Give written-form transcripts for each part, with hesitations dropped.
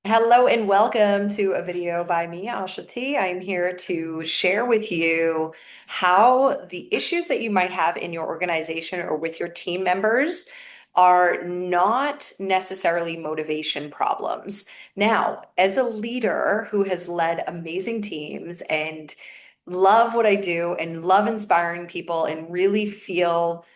Hello and welcome to a video by me, Asha T. I'm here to share with you how the issues that you might have in your organization or with your team members are not necessarily motivation problems. Now, as a leader who has led amazing teams and love what I do and love inspiring people and really feel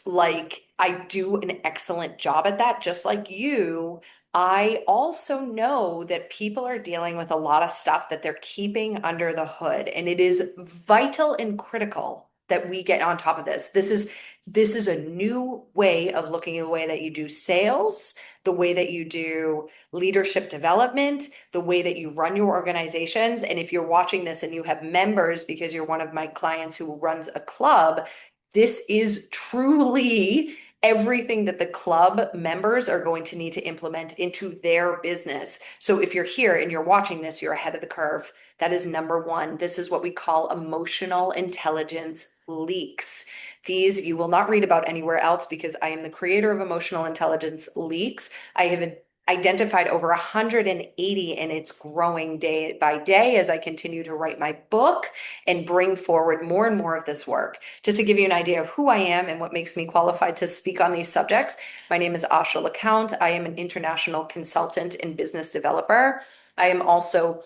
like I do an excellent job at that, just like you. I also know that people are dealing with a lot of stuff that they're keeping under the hood, and it is vital and critical that we get on top of this. This is a new way of looking at the way that you do sales, the way that you do leadership development, the way that you run your organizations. And if you're watching this and you have members because you're one of my clients who runs a club, this is truly everything that the club members are going to need to implement into their business. So if you're here and you're watching this, you're ahead of the curve. That is number one. This is what we call emotional intelligence leaks. These you will not read about anywhere else because I am the creator of emotional intelligence leaks. I have identified over 180 and it's growing day by day as I continue to write my book and bring forward more and more of this work. Just to give you an idea of who I am and what makes me qualified to speak on these subjects, my name is Asha LeCount. I am an international consultant and business developer. I am also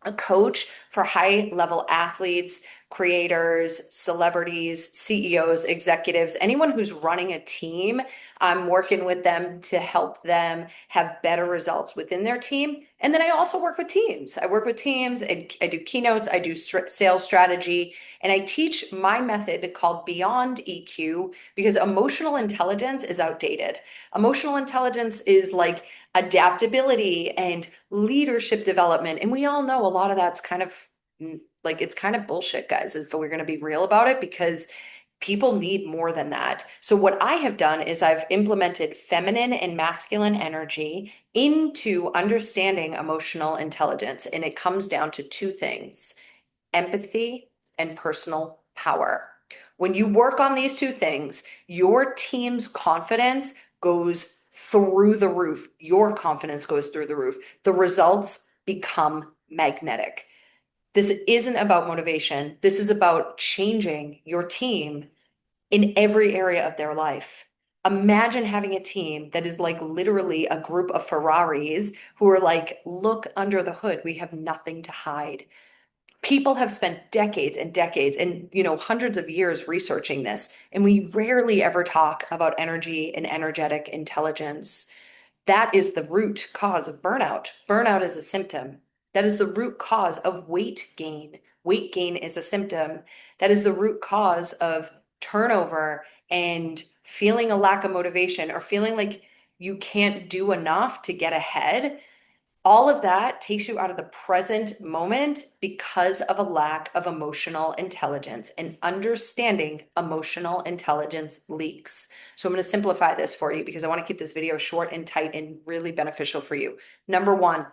a coach for high level athletes, creators, celebrities, CEOs, executives, anyone who's running a team. I'm working with them to help them have better results within their team. And then I also work with teams. I work with teams and I do keynotes, I do sales strategy, and I teach my method called Beyond EQ because emotional intelligence is outdated. Emotional intelligence is like adaptability and leadership development. And we all know a lot of that's kind of like it's kind of bullshit, guys, if we're going to be real about it, because people need more than that. So, what I have done is I've implemented feminine and masculine energy into understanding emotional intelligence. And it comes down to two things: empathy and personal power. When you work on these two things, your team's confidence goes through the roof. Your confidence goes through the roof. The results become magnetic. This isn't about motivation. This is about changing your team in every area of their life. Imagine having a team that is like literally a group of Ferraris who are like, look under the hood. We have nothing to hide. People have spent decades and decades and hundreds of years researching this, and we rarely ever talk about energy and energetic intelligence. That is the root cause of burnout. Burnout is a symptom. That is the root cause of weight gain. Weight gain is a symptom. That is the root cause of turnover and feeling a lack of motivation or feeling like you can't do enough to get ahead. All of that takes you out of the present moment because of a lack of emotional intelligence, and understanding emotional intelligence leaks. So I'm going to simplify this for you because I want to keep this video short and tight and really beneficial for you. Number one,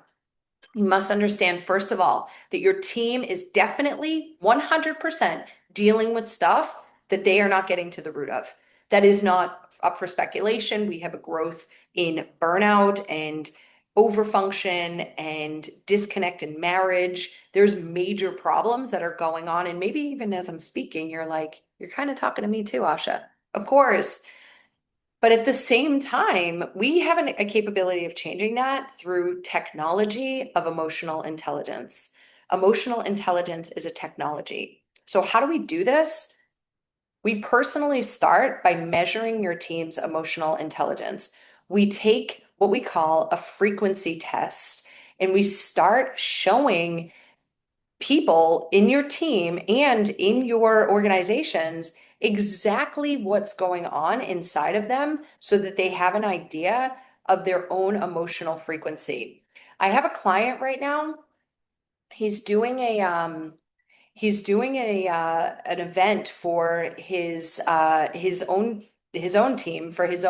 you must understand, first of all, that your team is definitely 100% dealing with stuff that they are not getting to the root of. That is not up for speculation. We have a growth in burnout and overfunction and disconnect in marriage. There's major problems that are going on. And maybe even as I'm speaking, you're like, you're kind of talking to me too, Asha. Of course. But at the same time, we have a capability of changing that through technology of emotional intelligence. Emotional intelligence is a technology. So, how do we do this? We personally start by measuring your team's emotional intelligence. We take what we call a frequency test and we start showing people in your team and in your organizations exactly what's going on inside of them so that they have an idea of their own emotional frequency. I have a client right now. He's doing a an event for his own team for his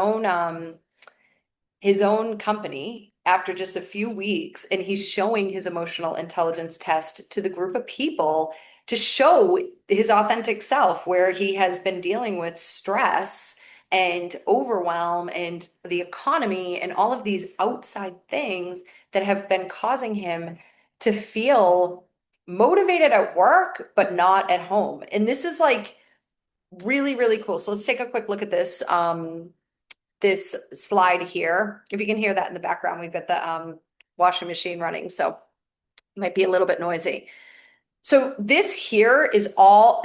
own company after just a few weeks, and he's showing his emotional intelligence test to the group of people to show his authentic self where he has been dealing with stress and overwhelm and the economy and all of these outside things that have been causing him to feel motivated at work, but not at home. And this is like really, really cool. So let's take a quick look at this. This slide here. If you can hear that in the background, we've got the washing machine running, so it might be a little bit noisy. So this here is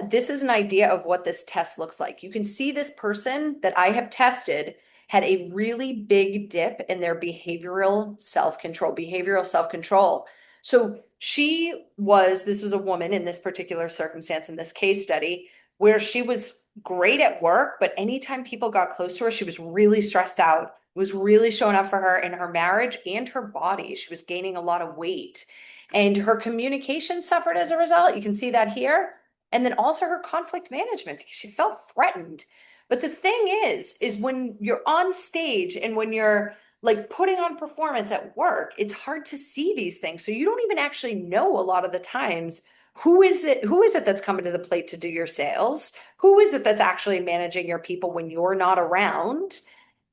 this is an idea of what this test looks like. You can see this person that I have tested had a really big dip in their behavioral self-control. So this was a woman in this particular circumstance in this case study where she was great at work, but anytime people got close to her, she was really stressed out. It was really showing up for her in her marriage and her body. She was gaining a lot of weight. And her communication suffered as a result. You can see that here. And then also her conflict management because she felt threatened. But the thing is when you're on stage and when you're like putting on performance at work, it's hard to see these things. So you don't even actually know a lot of the times who is it that's coming to the plate to do your sales? Who is it that's actually managing your people when you're not around?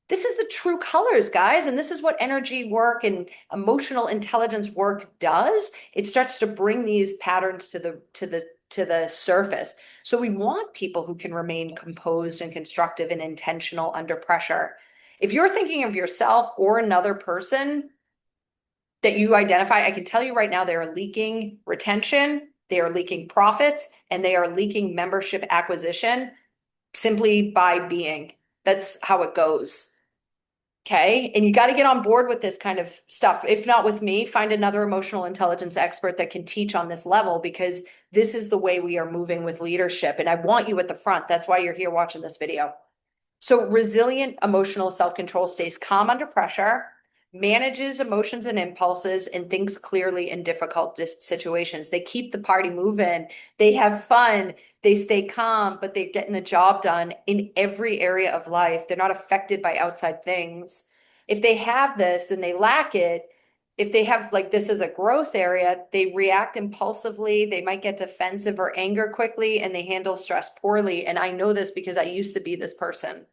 This is the true colors, guys. And this is what energy work and emotional intelligence work does. It starts to bring these patterns to the surface. So we want people who can remain composed and constructive and intentional under pressure. If you're thinking of yourself or another person that you identify, I can tell you right now they are leaking retention, they are leaking profits, and they are leaking membership acquisition simply by being. That's how it goes. Okay. And you got to get on board with this kind of stuff. If not with me, find another emotional intelligence expert that can teach on this level because this is the way we are moving with leadership. And I want you at the front. That's why you're here watching this video. So resilient emotional self-control stays calm under pressure, manages emotions and impulses, and thinks clearly in difficult situations. They keep the party moving. They have fun. They stay calm, but they're getting the job done in every area of life. They're not affected by outside things. If they have this and they lack it, if they have like this as a growth area, they react impulsively, they might get defensive or anger quickly, and they handle stress poorly. And I know this because I used to be this person.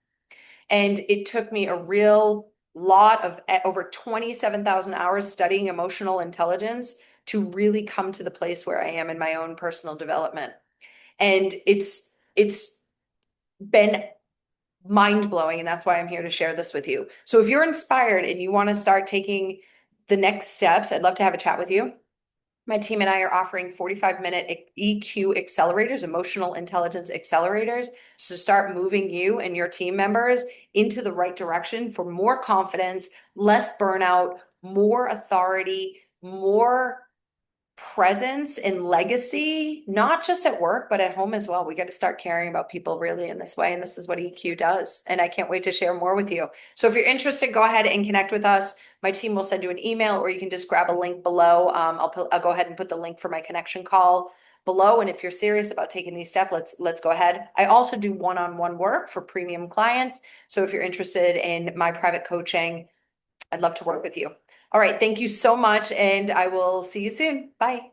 And it took me a real lot of over 27,000 hours studying emotional intelligence to really come to the place where I am in my own personal development. And it's been mind blowing. And that's why I'm here to share this with you. So if you're inspired and you want to start taking the next steps, I'd love to have a chat with you. My team and I are offering 45-minute EQ accelerators, emotional intelligence accelerators, to start moving you and your team members into the right direction for more confidence, less burnout, more authority, more presence and legacy, not just at work, but at home as well. We got to start caring about people really in this way. And this is what EQ does. And I can't wait to share more with you. So if you're interested, go ahead and connect with us. My team will send you an email or you can just grab a link below. I'll go ahead and put the link for my connection call below. And if you're serious about taking these steps, let's go ahead. I also do one-on-one work for premium clients. So if you're interested in my private coaching, I'd love to work with you. All right. Thank you so much. And I will see you soon. Bye.